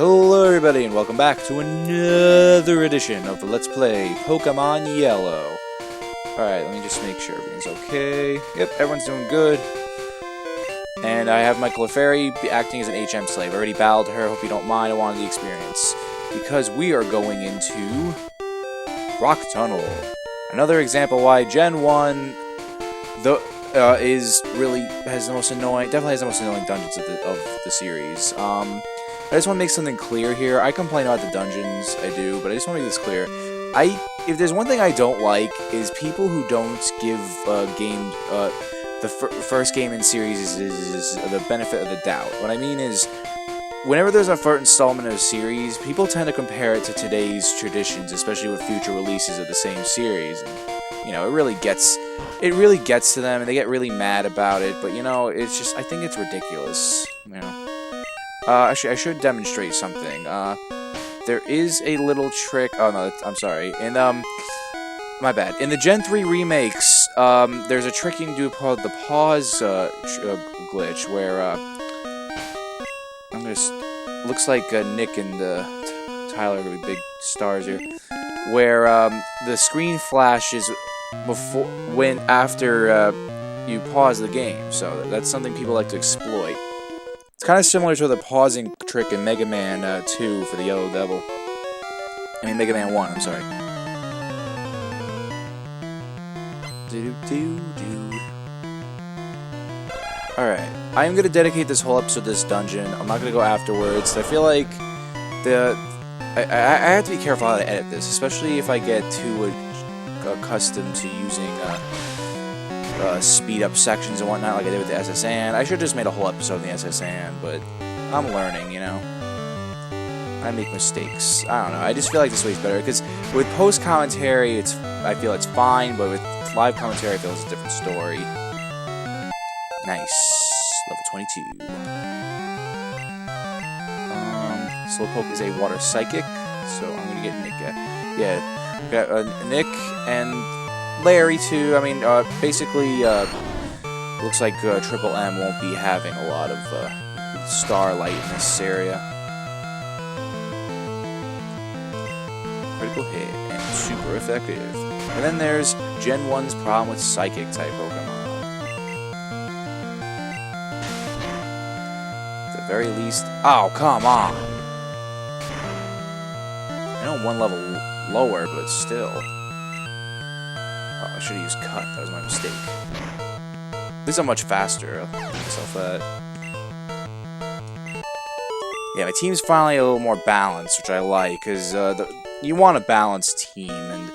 Hello everybody and welcome back to another edition of the Let's Play Pokemon Yellow. Alright, let me just make sure everything's okay. Yep, everyone's doing good. And I have my Clefairy acting as an HM slave. I already bowed to her, hope you don't mind, I wanted the experience. Because we are going into Rock Tunnel. Another example why Gen 1 definitely has the most annoying dungeons of the series. I just want to make something clear here. I complain about the dungeons, I do, but I just want to make this clear. If there's one thing I don't like, is people who don't give games, the first game in series is the benefit of the doubt. What I mean is, whenever there's a first installment of a series, people tend to compare it to today's traditions, especially with future releases of the same series. And, you know, it really gets to them, and they get really mad about it, but, you know, it's just, I think it's ridiculous, you know. Actually, I should demonstrate something. There is a little trick. Oh no, I'm sorry. In my bad. In the Gen 3 remakes, there's a trick you can do called the pause glitch, where looks like Nick and Tyler are gonna be big stars here, where the screen flashes after you pause the game. So that's something people like to exploit. It's kind of similar to the pausing trick in Mega Man 2 for the Yellow Devil. I mean, Mega Man 1, I'm sorry. Alright, I am going to dedicate this whole episode to this dungeon. I'm not going to go afterwards. I feel like I have to be careful how to edit this, especially if I get too accustomed to using speed up sections and whatnot like I did with the SSN. I should have just made a whole episode of the SSN, but I'm learning, you know. I make mistakes. I don't know. I just feel like this way's better, because with post commentary, I feel it's fine, but with live commentary, I feel it's a different story. Nice. Level 22. Slowpoke is a water psychic, so I'm gonna get Nick. Yeah, we got Nick and Larry too. I mean, basically, looks like Triple M won't be having a lot of starlight in this area. Critical hit and super effective. And then there's Gen 1's problem with Psychic type Pokemon. At the very least, oh come on! I know one level lower, but still. Oh, I should have used Cut. That was my mistake. At least I'm much faster. I'll give myself that. Yeah, my team's finally a little more balanced, which I like, because you want a balanced team. And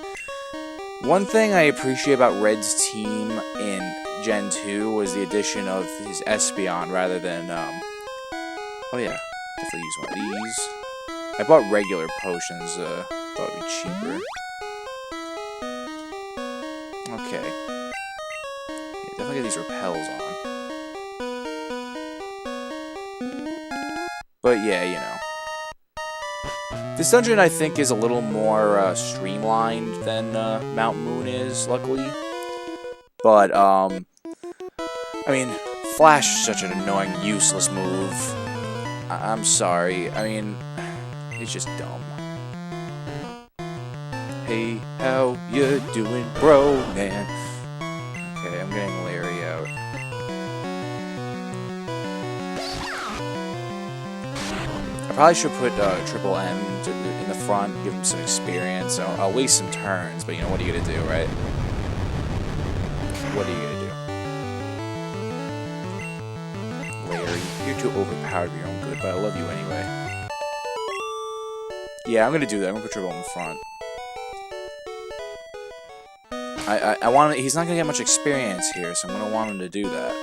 one thing I appreciate about Red's team in Gen 2 was the addition of his Espeon rather than, oh yeah, definitely use one of these. I bought regular potions, thought it'd be cheaper. Okay. Yeah, definitely get these repels on. But yeah, you know. This dungeon, I think, is a little more streamlined than Mount Moon is, luckily. But, I mean, Flash is such an annoying, useless move. I'm sorry. I mean, it's just dumb. Hey, how you doing, bro, man? Okay, I'm getting Larry out. I probably should put Triple M in the front, give him some experience. I'll waste some turns, but you know, what are you gonna do, right? What are you gonna do? Larry, you're too overpowered for your own good, but I love you anyway. Yeah, I'm gonna do that. I'm gonna put Triple M in front. I want him, he's not gonna get much experience here, so I'm gonna want him to do that.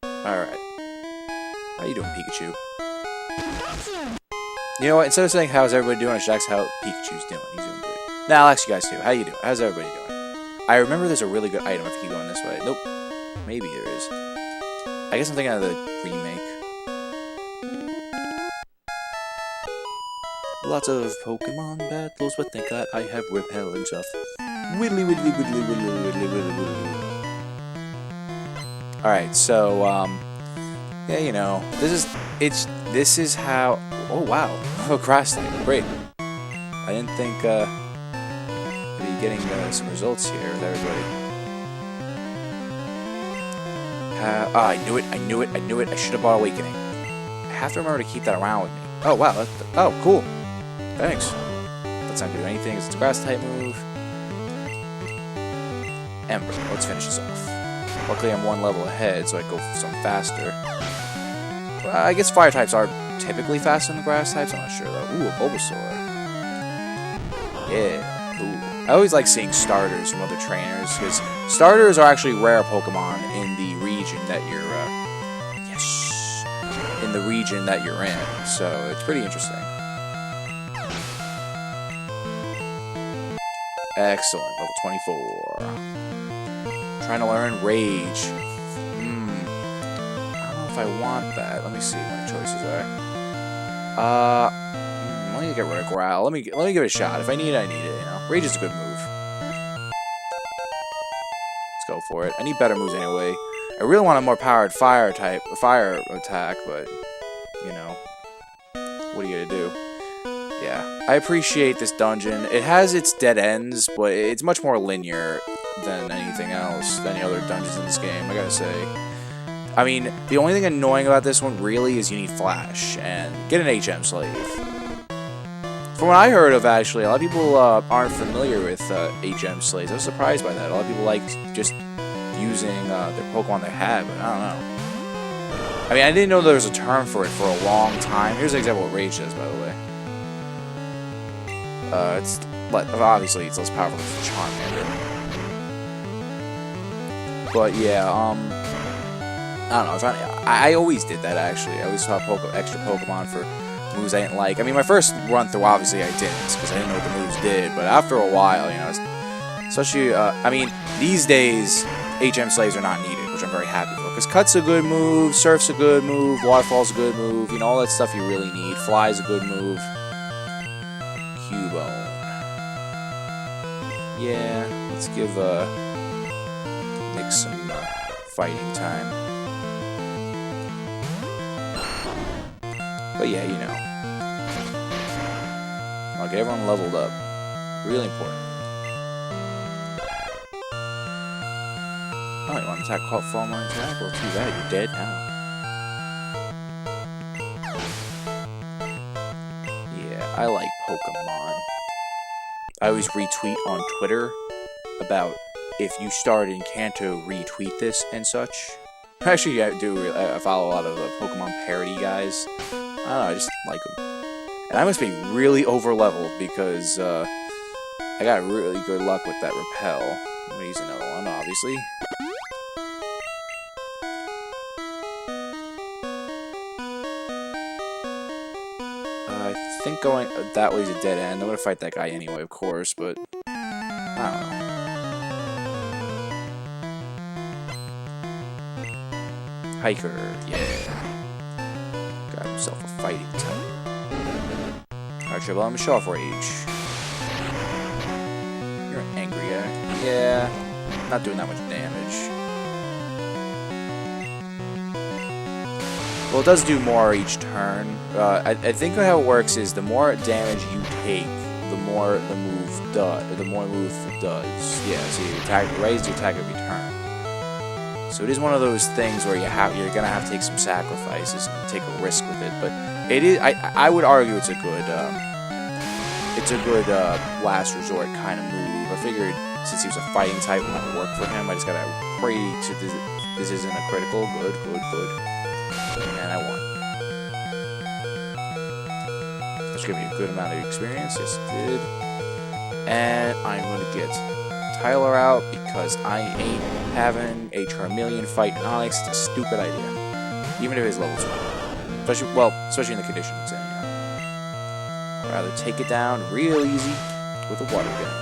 Alright. How you doing, Pikachu? You know what, instead of saying how's everybody doing, I should ask how Pikachu's doing. He's doing good. Now I'll ask you guys too. How you doing? How's everybody doing? I remember there's a really good item if you keep going this way. Nope. Maybe there is. I guess I'm thinking of the remake. Lots of Pokemon battles, but thank God I have Repel and stuff. Widdly widdly widdly widdly widdly widdly widdly. Alright, so, yeah, you know, this is This is how... Oh, wow. Oh, grass type. Great. I didn't think, I'd be getting some results here with everybody. I knew it. I knew it. I knew it. I should have bought Awakening. I have to remember to keep that around with me. Oh, wow. Oh, cool. Thanks. That's not doing anything. It's a grass type move. Ember. Let's finish this off. Luckily, I'm one level ahead, so I go something faster. Well, I guess fire types are typically faster than the grass types. I'm not sure, though. Ooh, a Bulbasaur. Yeah. Cool. I always like seeing starters from other trainers, because starters are actually rare Pokemon in the region that you're, in the region that you're in. So, it's pretty interesting. Excellent. Level 24. Trying to learn Rage. I don't know if I want that. Let me see what my choices are. Let me get rid of Growl. Let me give it a shot. If I need it, I need it, you know. Rage is a good move. Let's go for it. I need better moves anyway. I really want a more powered fire attack, but, you know, what are you gonna do? Yeah, I appreciate this dungeon. It has its dead ends, but it's much more linear than anything else, than any other dungeons in this game, I gotta say. I mean, the only thing annoying about this one really is you need Flash, and get an HM Slave. From what I heard of, actually, a lot of people aren't familiar with HM Slaves. I was surprised by that. A lot of people like just using their Pokemon they have, but I don't know. I mean, I didn't know there was a term for it for a long time. Here's an example of what Rage does, by the way. Obviously, it's less powerful than Charmander. But yeah, I don't know. I always did that, actually. I always saw extra Pokemon for moves I didn't like. I mean, my first run through, obviously, I didn't, because I didn't know what the moves did. But after a while, you know, especially, I mean, these days, HM Slaves are not needed, which I'm very happy for. Because Cut's a good move, Surf's a good move, Waterfall's a good move, you know, all that stuff you really need. Fly's a good move. Cubone. Yeah, let's give, Nick some, fighting time. But yeah, you know. I'll get everyone leveled up. Really important. Oh, you want to attack fall my attack? Well, too bad, you're dead now. Yeah, I like Pokemon. I always retweet on Twitter about if you start in Kanto, retweet this and such. Actually, I follow a lot of Pokemon parody guys. I don't know, I just like them. And I must be really over-leveled because I got really good luck with that Repel. I'm gonna use another one, obviously. I think going that way is a dead end. I'm gonna fight that guy anyway, of course, but I don't know. Hiker, yeah. Got himself a fighting type. Alright, Triple, I'm gonna show off Rage. You're an angry guy. Yeah, not doing that much damage. Well, it does do more each turn. I think how it works is the more damage you take, the more the move does. Yeah, so you raise the attack every turn. So it is one of those things where you're gonna have to take some sacrifices and take a risk with it. But it is. I would argue it's a good last resort kind of move. I figured since he was a fighting type, it might work for him. I just gotta pray to this isn't a critical. Good. And I won. That's gonna be a good amount of experience. Yes, it did. And I'm gonna get Tyler out because I ain't having a Charmeleon fight Onyx. It's a stupid idea. Even if his level's 1. Especially in the conditions it's in, you know. I'd rather take it down real easy with a water gun.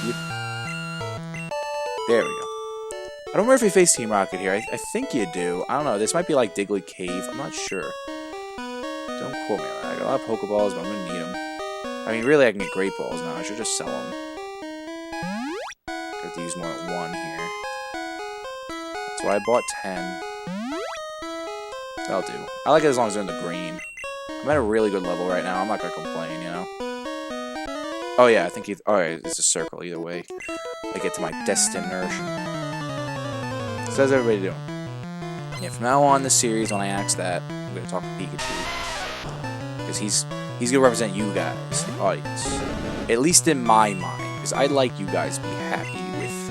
Yep. There we go. I don't remember if you face Team Rocket here. I think you do. I don't know. This might be like Diglett Cave. I'm not sure. Don't quote me on that. I got a lot of Pokeballs, but I'm going to need them. I mean, really, I can get Great Balls now. I should just sell them. I have to use more than one here. So I bought 10. That'll do. I like it as long as they're in the green. I'm at a really good level right now. I'm not gonna complain, you know? Oh yeah, I think alright, it's a circle either way. I get to my destination. So how's everybody doing? Yeah, from now on this series, when I ask that, I'm gonna talk to Pikachu. Because he's gonna represent you guys, the audience. At least in my mind. Because I'd like you guys to be happy with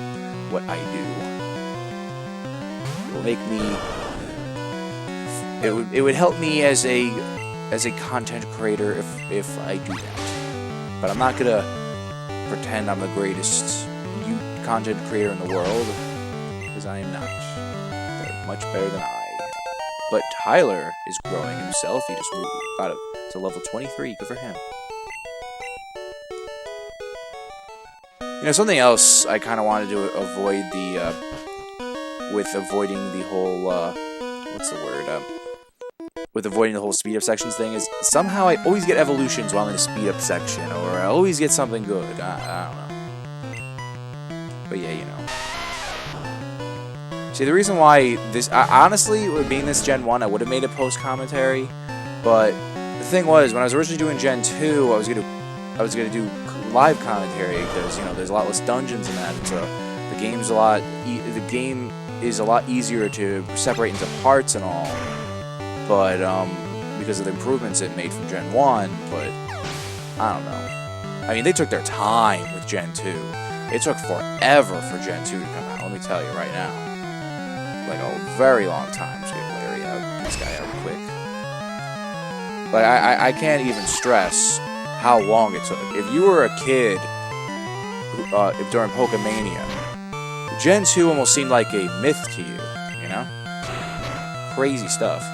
what I do. It will make me... It would help me as a content creator if I do that. But I'm not gonna pretend I'm the greatest content creator in the world, because I am not. They're much better than I. But Tyler is growing himself. He just got to level 23. Good for him. You know, something else I kind of wanted to avoid avoiding the whole what's the word? With avoiding the whole speed up sections thing is somehow I always get evolutions while I'm in a speed up section, or I always get something good. I don't know. But yeah, you know. See, the reason why this, honestly, with being this Gen 1, I would have made a post commentary, but the thing was, when I was originally doing Gen 2, I was gonna do live commentary because, you know, there's a lot less dungeons in that. The game is a lot easier to separate into parts and all. But, because of the improvements it made from Gen 1, but, I don't know. I mean, they took their time with Gen 2. It took forever for Gen 2 to come out, let me tell you right now. Like, a very long time to get Larry out, this guy out quick. Like, I can't even stress how long it took. If you were a kid during Pokemania, Gen 2 almost seemed like a myth to you, you know? Crazy stuff.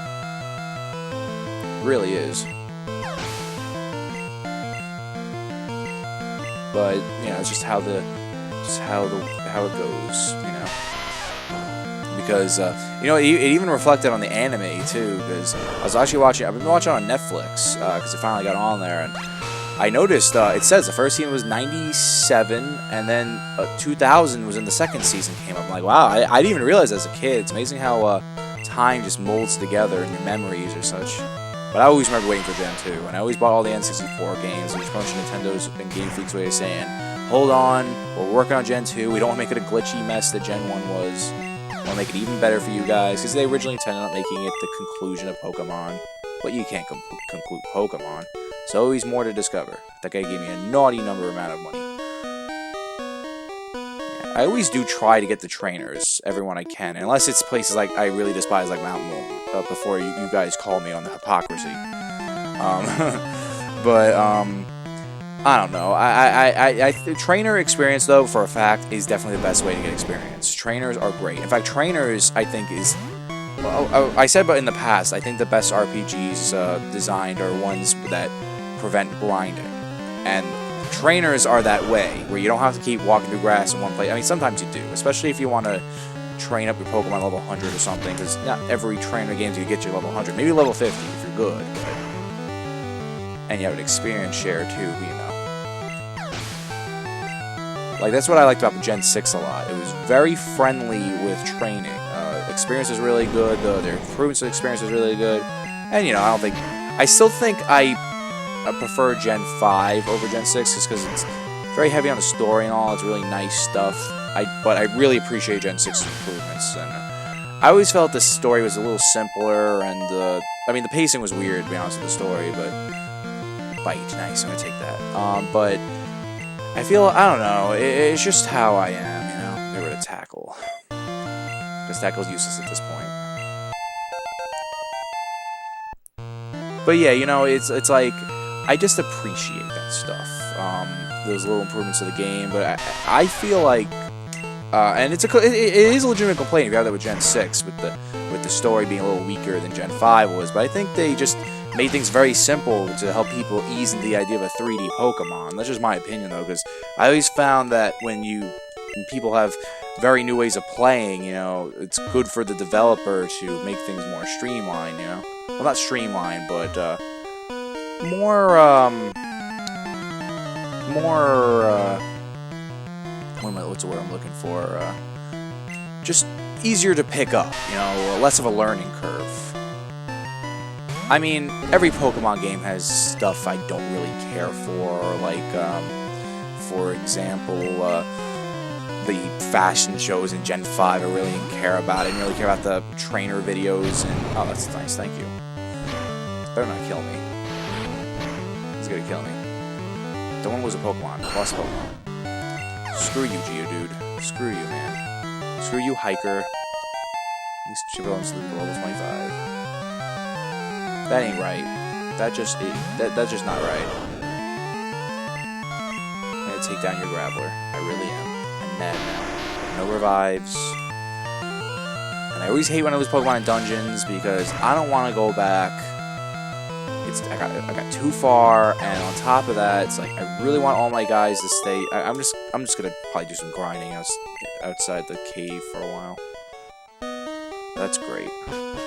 Really is. But you know, it's just how it goes, you know. Because you know, it even reflected on the anime too. Because I've been watching on Netflix because it finally got on there, and I noticed it says the first season was 97, and then 2000 was in the second season came up. I'm like, wow, I didn't even realize as a kid. It's amazing how time just molds together in your memories or such. But I always remember waiting for Gen 2, and I always bought all the N64 games, which bunch of Nintendo's and Game Freak's way of saying, hold on, we're working on Gen 2, we don't want to make it a glitchy mess that Gen 1 was. We want to make it even better for you guys, because they originally intended on making it the conclusion of Pokemon, but you can't conclude Pokemon. So always more to discover. That guy gave me a naughty number amount of money. Yeah, I always do try to get the trainers, everyone I can, unless it's places like I really despise, like Mount Moon. Before you guys call me on the hypocrisy. But I don't know. Trainer experience, though, for a fact, is definitely the best way to get experience. Trainers are great. In fact, trainers, I think, is... Well, I said but in the past, I think the best RPGs designed are ones that prevent grinding. And trainers are that way, where you don't have to keep walking through grass in one place. I mean, sometimes you do, especially if you want to train up your Pokemon level 100 or something, because not every trainer game's gonna get you level 100. Maybe level 50 if you're good, but... And you have an experience share too, you know. Like, that's what I liked about Gen 6 a lot. It was very friendly with training. Experience was really good, their improvements to experience was really good. And, you know, I still think I prefer Gen 5 over Gen 6, just because it's very heavy on the story and all. It's really nice stuff. But I really appreciate Gen 6's improvements, and I always felt the story was a little simpler, and I mean, the pacing was weird, to be honest with the story, but bite, nice, I'm gonna take that. But I feel, I don't know, it's just how I am, you know. Get rid of Tackle, because Tackle's useless at this point. But yeah, you know, it's like I just appreciate that stuff, those little improvements to the game. But I feel like. And it is a legitimate complaint if you have that with Gen 6, with the story being a little weaker than Gen 5 was, but I think they just made things very simple to help people ease into the idea of a 3D Pokemon. That's just my opinion, though, because I always found that when people have very new ways of playing, you know, it's good for the developer to make things more streamlined, you know? Well, not streamlined, but, what's the word I'm looking for? Just easier to pick up, you know, less of a learning curve. I mean, every Pokemon game has stuff I don't really care for, like, for example, the fashion shows in Gen 5 I really didn't care about. I didn't really care about the trainer videos, and... Oh, that's nice, thank you. Better not kill me. He's gonna kill me. Don't want to lose a Pokemon. I lost a Pokemon. Screw you, Geodude. Screw you, man. Screw you, Hiker. At least Chivalron's level 25. That ain't right. That's just not right. I'm gonna take down your Graveler. I really am. I'm mad now. No revives. And I always hate when I lose Pokemon in dungeons because I don't want to go back. I got too far, and on top of that, it's like I really want all my guys to stay. I'm just gonna probably do some grinding outside the cave for a while. That's great.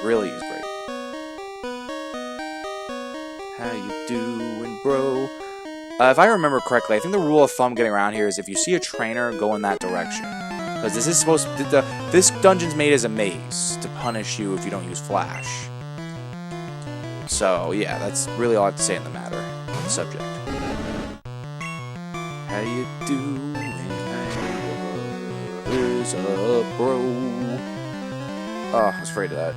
Really is great. How you doing, bro? If I remember correctly, I think the rule of thumb getting around here is if you see a trainer, go in that direction. Because this is supposed to, this dungeon's made as a maze to punish you if you don't use Flash. So, yeah, that's really all I have to say in the matter, on the subject. How you doing? What's up, bro? Oh, I was afraid of that.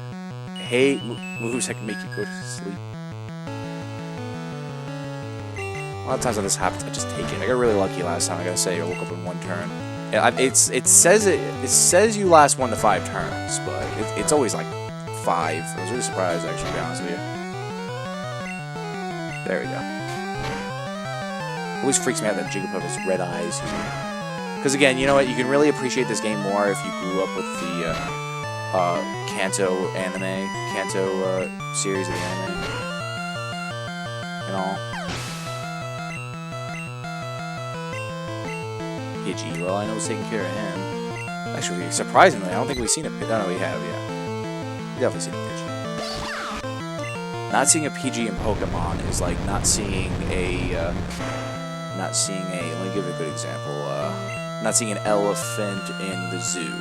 I hate moves that can make you go to sleep. A lot of times when this happens, I just take it. I got really lucky last time, I gotta say. I woke up in one turn. It says you last 1 to 5 turns, but it's always like 5. I was really surprised, actually, to be honest with you. There we go. It always freaks me out that Jigglypuff has red eyes here. Because again, you know what? You can really appreciate this game more if you grew up with the Kanto series of the anime. And all. Pidgey. Well, I know who's taking care of him. Actually, surprisingly, I don't think we've seen a Pidgey. No, we have, yeah. We've definitely seen a Pidgey. Not seeing a Pidgey in Pokemon is like not seeing a, let me give a good example, not seeing an elephant in the zoo.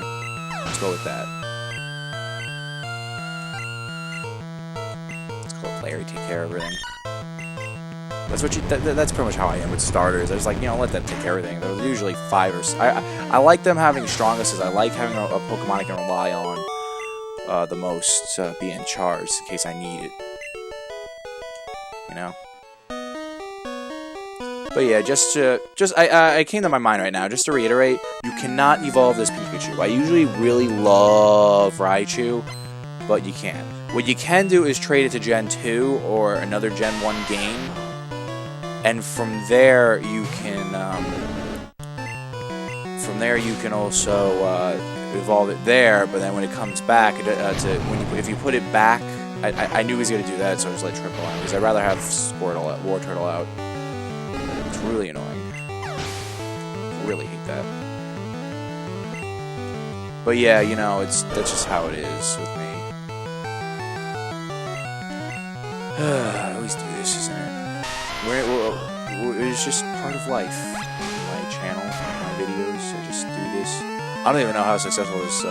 Let's go with that. Let's call it Larry, take care of everything. That's what that's pretty much how I am with starters. I just like, you know, let them take care of everything. They're usually 5 or... I like them having strongest, as I like having a Pokemon I can rely on the most to be in charge in case I need it. You know? But yeah, I came to my mind right now, just to reiterate, you cannot evolve this Pikachu. I usually really love Raichu, but you can't. What you can do is trade it to Gen 2 or another Gen 1 game, and from there you can also evolve it there. But then when it comes back, if you put it back, I knew he was gonna do that, so I just let Triple out because I'd rather have War Turtle out. It's really annoying. Really hate that. But yeah, you know, that's just how it is with me. I always do this, isn't it? It's just part of life. My channel, my videos, I just do this. I don't even know how successful this.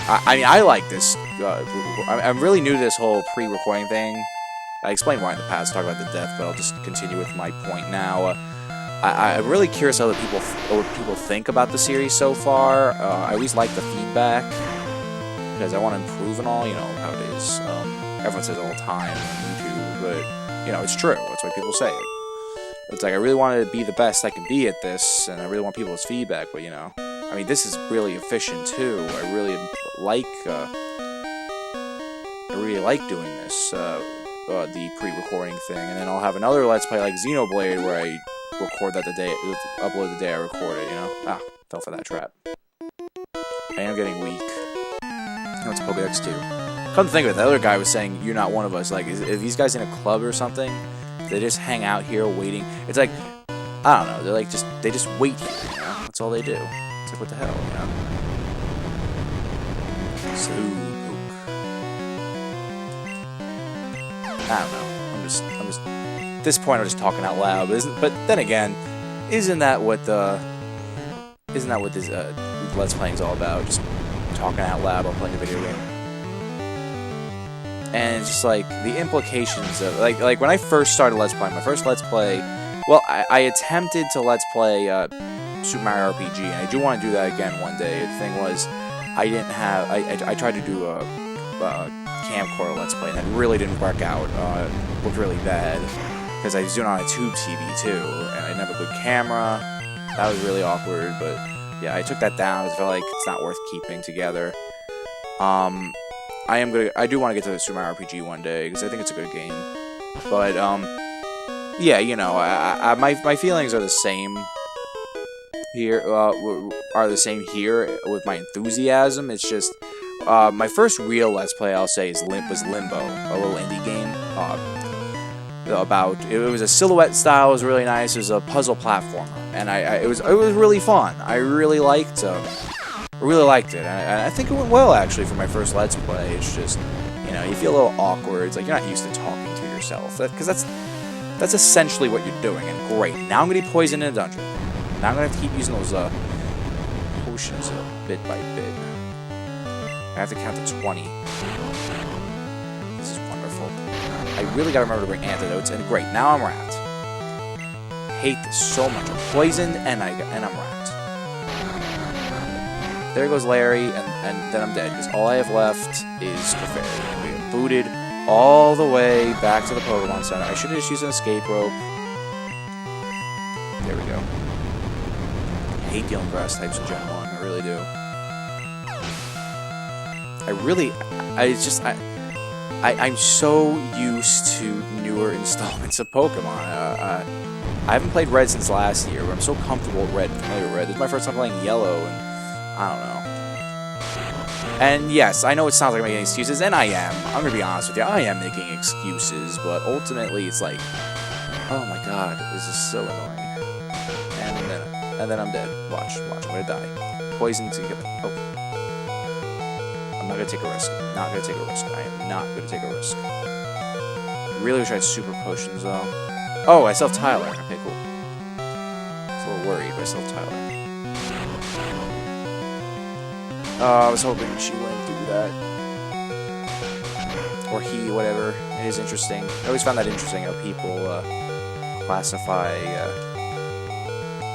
I mean, I like this. I'm really new to this whole pre-recording thing. I explained why in the past, talk about the death, but I'll just continue with my point now. I'm really curious what people think about the series so far. I always like the feedback because I want to improve and all. You know how it is. Everyone says it all the time on YouTube, but you know it's true. That's why people say it. It's like I really wanted to be the best I can be at this, and I really want people's feedback. But you know, I mean, this is really efficient too. I really like doing this. The pre-recording thing, and then I'll have another Let's Play like Xenoblade where I record that upload the day I record it, you know? Ah, fell for that trap. I am getting weak. No, it's Pokedex 2. Come to think of it, the other guy was saying, you're not one of us. Like, if these guys in a club or something, they just hang out here waiting. It's like, I don't know, they're like, they just wait here, you know? That's all they do. It's like, what the hell, you know? I don't know. I'm just at this point I'm just talking out loud. But then again, isn't that what this Let's Playing is all about? Just talking out loud while playing a video game. And it's just like the implications of like when I first started Let's Play, my first Let's Play, well, I attempted to Let's Play Super Mario RPG, and I do want to do that again one day. The thing was, I didn't have, I tried to do a camcorder Let's Play, and it really didn't work out. It looked really bad, because I was doing it on a tube TV too, and I didn't have a good camera. That was really awkward, but yeah, I took that down. I felt like it's not worth keeping together. I do want to get to the Super Mario RPG one day, because I think it's a good game. But, yeah, you know, my feelings are the same here, with my enthusiasm. It's just, my first real Let's Play, I'll say, was Limbo, a little indie game, it was a silhouette style. It was really nice. It was a puzzle platformer, and it was really fun. I really liked it. And I think it went well, actually, for my first Let's Play. It's just, you know, you feel a little awkward. It's like you're not used to talking to yourself, because that's essentially what you're doing. And great, now I'm gonna be poisoned in a dungeon. Now I'm gonna have to keep using those potions bit by bit. I have to count to 20. This is wonderful. I really gotta remember to bring antidotes, and great, now I'm wrapped. I hate this so much. I'm poisoned, and I'm wrapped. There goes Larry, and then I'm dead, because all I have left is Clefairy, and we have booted all the way back to the Pokemon Center. I should have just used an escape rope. There we go. I hate dealing with grass types in Gen 1, I really do. I'm so used to newer installments of Pokemon. I haven't played Red since last year, but I'm so comfortable with Red, familiar with Red. This is my first time playing Yellow, and I don't know. And yes, I know it sounds like I'm making excuses, and I am. I'm gonna be honest with you, I am making excuses, but ultimately it's like, oh my god, this is so annoying. And then I'm dead. Watch, I'm gonna die. Poison to get. Oh. I'm not gonna take a risk. Not gonna take a risk. I am not gonna take a risk. Really wish I had super potions though. Oh, I still have Tyler. Okay, cool. I was a little worried, but I still have Tyler. I was hoping she wouldn't do that. Or he, whatever. It is interesting. I always found that interesting how people classify.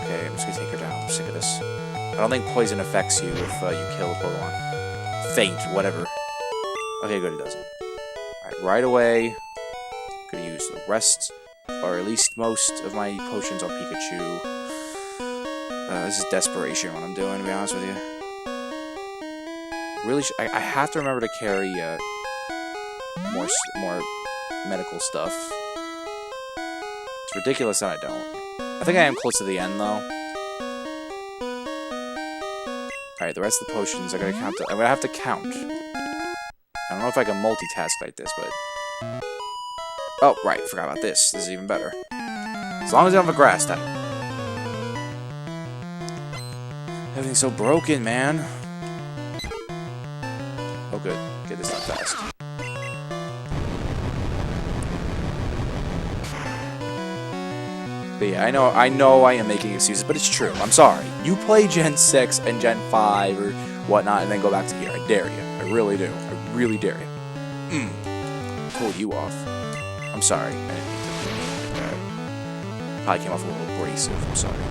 Okay, I'm just gonna take her down. I'm sick of this. I don't think poison affects you if you kill a Pokemon. Faint, whatever. Okay, good, it doesn't. Alright, right away. I'm gonna use the rest, or at least most of my potions on Pikachu. This is desperation what I'm doing, to be honest with you. Really, I have to remember to carry more medical stuff. It's ridiculous that I don't. I think I am close to the end though. Alright, the rest of the potions I gotta count. I'm gonna have to count. I don't know if I can multitask like this, but oh right, forgot about this. This is even better. As long as I don't have a grass type. Everything's so broken, man. Oh good, get this done fast. But yeah, I know I am making excuses, but it's true. I'm sorry. You play Gen 6 and Gen 5 or whatnot, and then go back to here. I dare you. I really do. I really dare you. Pull you off. I'm sorry. I didn't mean to. Probably came off a little abrasive. I'm sorry.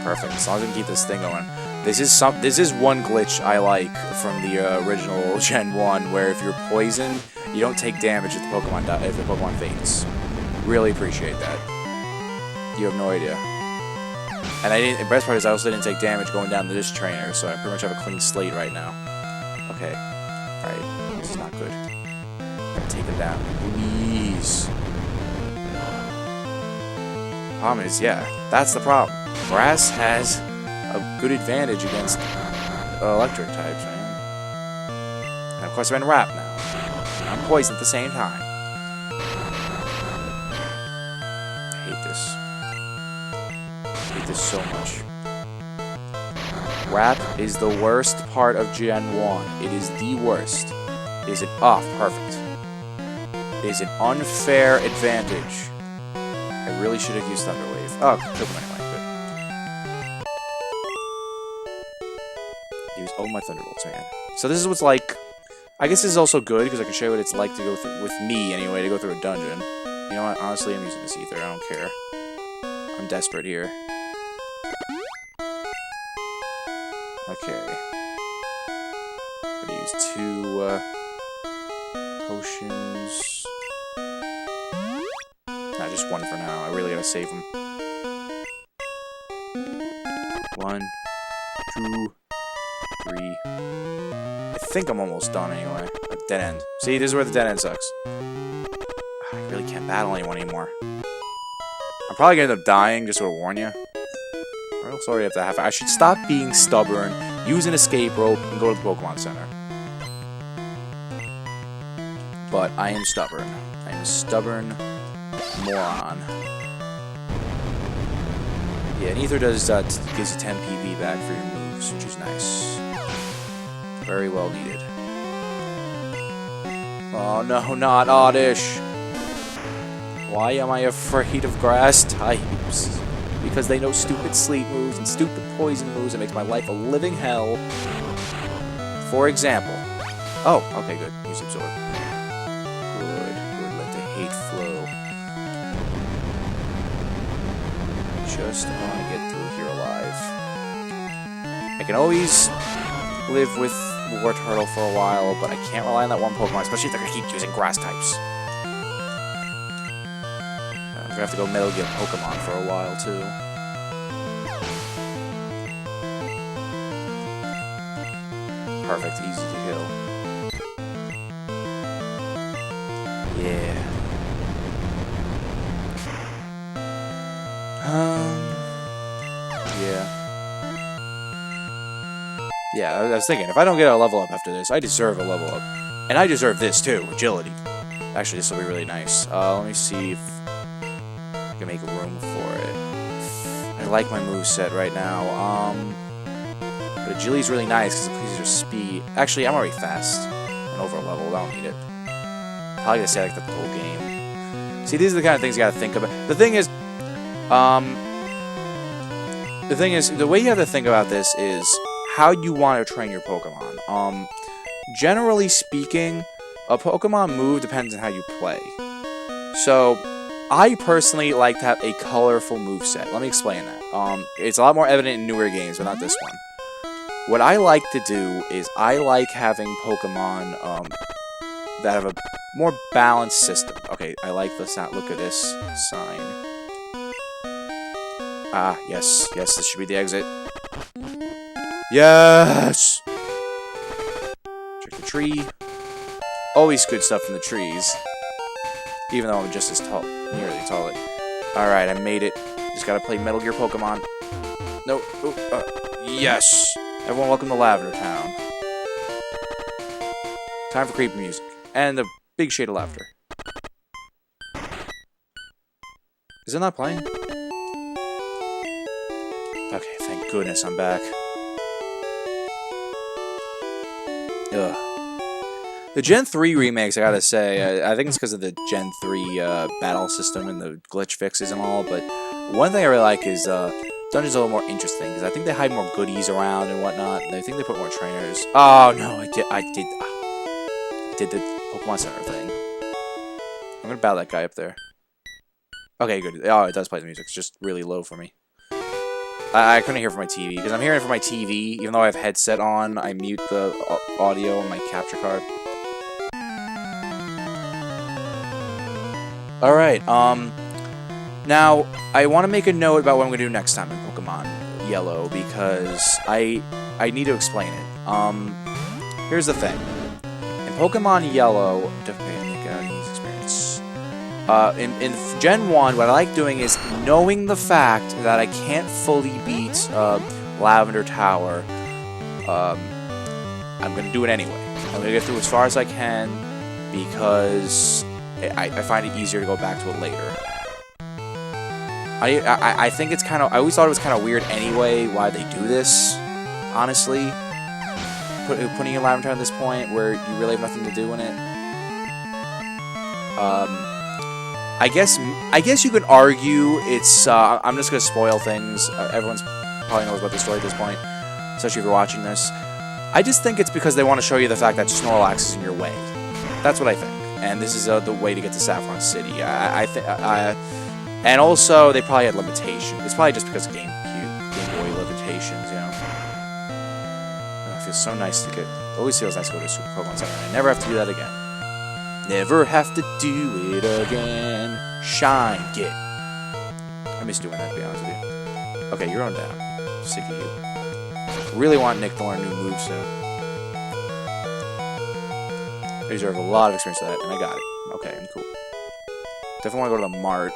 Perfect. As long as I can keep this thing going. This is one glitch I like from the original Gen 1, where if you're poisoned, you don't take damage if the Pokemon faints. Really appreciate that. You have no idea. And the best part is I also didn't take damage going down to this trainer, so I pretty much have a clean slate right now. Okay. Alright. This is not good. Gotta take it down. Please. Problem is, yeah, that's the problem. Grass has a good advantage against electric types, man. And of course I'm in wrap now. I'm poisoned at the same time. I hate this. I hate this so much. Wrap is the worst part of Gen 1. It is the worst. It is an perfect. It is an unfair advantage. I really should have used Thunder Wave. Oh, took him anyway. Use all my Thunderbolts, man. So this is what's like... I guess this is also good, because I can show you what it's like to go through, with me anyway, to go through a dungeon. You know what? Honestly, I'm using this ether. I don't care. I'm desperate here. Okay. I'm gonna use 2 potions. Not just 1 for now. I really gotta save them. 1, 2, 3. I think I'm almost done anyway. Dead end. See, this is where the dead end sucks. I really can't battle anyone anymore. I'm probably gonna end up dying, just to warn you. Or else I already have to have. I should stop being stubborn, use an escape rope, and go to the Pokemon Center. But I am stubborn. I am a stubborn moron. Yeah, and Ether does gives you 10 PV back for your moves, which is nice. Very well needed. Oh no, not Oddish! Why am I afraid of grass types? Because they know stupid sleep moves and stupid poison moves that makes my life a living hell. For example. Oh, okay, good. Use Absorb. Good. Let the hate flow. Just want to get through here alive. I can always live with War Turtle for a while, but I can't rely on that one Pokemon, especially if they're going to keep using grass types. I'm going to have to go Metal Gear Pokemon for a while, too. Perfect, easy to kill. Yeah. Yeah, I was thinking, if I don't get a level up after this, I deserve a level up. And I deserve this, too, agility. Actually, this will be really nice. Let me see if I can make room for it. I like my moveset right now. But agility's really nice, because it increases your speed. Actually, I'm already fast and over-leveled. I don't need it. Probably gonna say like the whole game. See, these are the kind of things you gotta think about. The thing is, the way you have to think about this is how you want to train your Pokemon. Generally speaking, a Pokemon move depends on how you play. So, I personally like to have a colorful moveset. Let me explain that. It's a lot more evident in newer games, but not this one. What I like to do is I like having Pokemon that have a more balanced system. Okay, I like the sound. Look at this sign. Ah, yes, this should be the exit. Yes! Check the tree. Always good stuff from the trees. Even though I'm just as tall, nearly tall. Alright, I made it. Just gotta play Metal Gear Pokemon. No, yes! Everyone welcome to Lavender Town. Time for creepy music. And a big shade of laughter. Is it not playing? Okay, thank goodness I'm back. Ugh. The Gen 3 remakes, I gotta say, I think it's because of the Gen 3 battle system and the glitch fixes and all, but one thing I really like is Dungeons are a little more interesting, because I think they hide more goodies around and whatnot, and I think they put more trainers. Oh, no, I did the Pokemon Center thing. I'm gonna battle that guy up there. Okay, good. Oh, it does play the music. It's just really low for me. I couldn't hear from my TV, because I'm hearing from my TV, even though I have headset on, I mute the audio on my capture card. Alright, now, I want to make a note about what I'm going to do next time in Pokemon Yellow, because I need to explain it. Here's the thing. In Pokemon Yellow, in Gen 1, what I like doing is knowing the fact that I can't fully beat Lavender Tower, I'm going to do it anyway. I'm going to get through as far as I can, because I find it easier to go back to it later. I think it's kind of... I always thought it was kind of weird anyway why they do this, honestly. Putting in Lavender Town at this point where you really have nothing to do in it. I guess you could argue it's... I'm just going to spoil things. Everyone's probably knows about the story at this point, especially if you're watching this. I just think it's because they want to show you the fact that Snorlax is in your way. That's what I think. And this is the way to get to Saffron City. And also, they probably had limitations. It's probably just because of Game Boy limitations, you know. Oh, it feels so nice to get... It always feels nice to go to a Super Pokemon Center. I never have to do that again. Never have to do it again. Shine, get. I miss doing that, to be honest with you. Okay, you're on down. Sick of you. Really want Nick to learn a new move soon. I deserve a lot of experience for that, and I got it. Okay, I'm cool. Definitely want to go to the mart.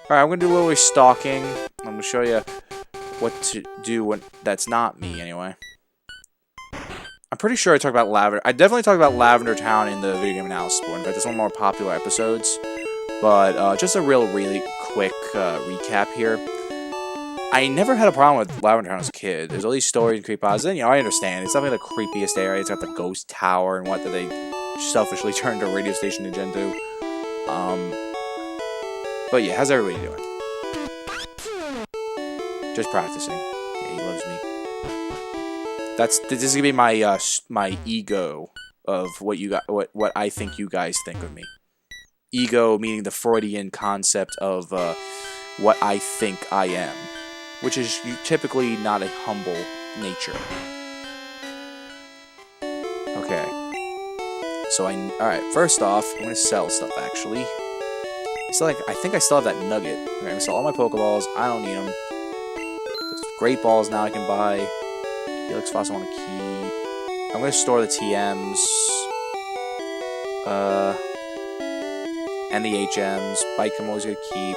Alright, I'm going to do a little stalking. I'm going to show you what to do when that's not me, anyway. I'm pretty sure I talked about Lavender. I definitely talked about Lavender Town in the video game analysis board. In fact, it's one of the more popular episodes. But just a really quick recap here. I never had a problem with Lavender Town as a kid. There's all these stories and creepypastas, and, you know, I understand. It's definitely the creepiest area. It's got the ghost tower and what that they selfishly turned a radio station to Gen 2. But yeah, how's everybody doing? Just practicing. Yeah, he loves me. This is gonna be my my ego of what you got, what I think you guys think of me. Ego meaning the Freudian concept of what I think I am, which is typically not a humble nature. Okay. So alright, first off, I'm gonna sell stuff actually. I think I still have that nugget. Okay, I'm gonna sell all my Pokeballs. I don't need them. There's Great Balls now I can buy. Helix Fossil I want to keep. I'm gonna store the TMs. And the HMs. Bike I'm always gonna keep.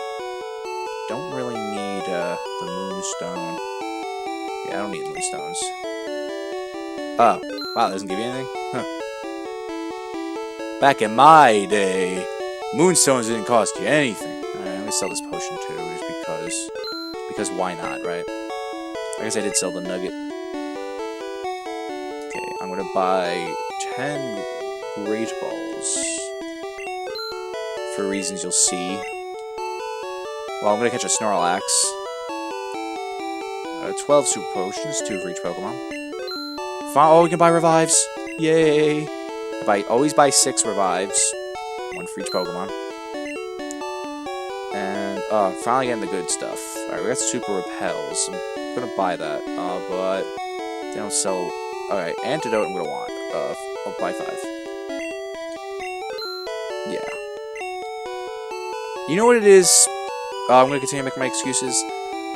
Don't really need the Moonstone. Yeah, I don't need Moonstones. Oh, wow, that doesn't give you anything? Huh. Back in my day, Moonstones didn't cost you anything. Alright, let me sell this potion too, just because. Because why not, right? I guess I did sell the nugget. Okay, I'm gonna buy 10 Great Balls. For reasons you'll see. Well, I'm gonna catch a Snorlax. 12 Super Potions, 2 for each Pokemon. Oh, we can buy Revives! Yay! I always buy 6 Revives. 1 for each Pokemon. And, finally getting the good stuff. Alright, we got Super Repels. I'm gonna buy that, but they don't sell... Alright, Antidote I'm gonna want. I'll buy 5. Yeah. You know what it is? I'm gonna continue making my excuses.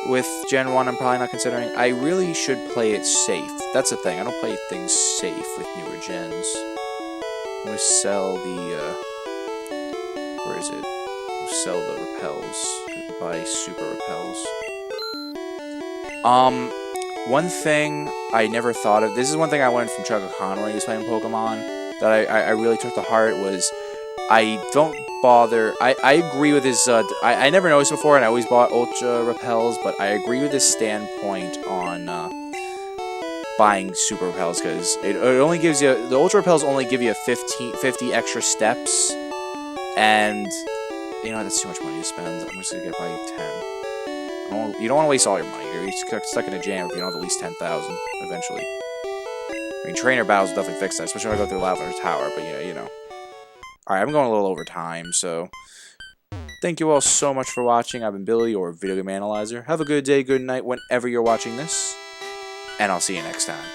With Gen 1, I'm probably not considering. I really should play it safe. That's the thing. I don't play things safe with newer gens. I'm gonna sell the, where is it? Sell the Repels. Buy Super Repels. One thing I never thought of, this is one thing I learned from Chaka Khan when he was playing Pokemon, that I really took to heart, was I don't bother, I agree with his, I never noticed before, and I always bought Ultra Repels, but I agree with his standpoint on, buying Super Repels, because it only gives you, the Ultra Repels only give you 50 extra steps, and, you know, that's too much money to spend. I'm just gonna buy you 10. You don't want to waste all your money. You're stuck in a jam if you don't have at least 10,000, eventually. I mean, trainer battles will definitely fix that, especially when I go through Lavender Tower, but yeah, you know. Alright, I'm going a little over time, so thank you all so much for watching. I've been Billy, your Video Game Analyzer. Have a good day, good night, whenever you're watching this, and I'll see you next time.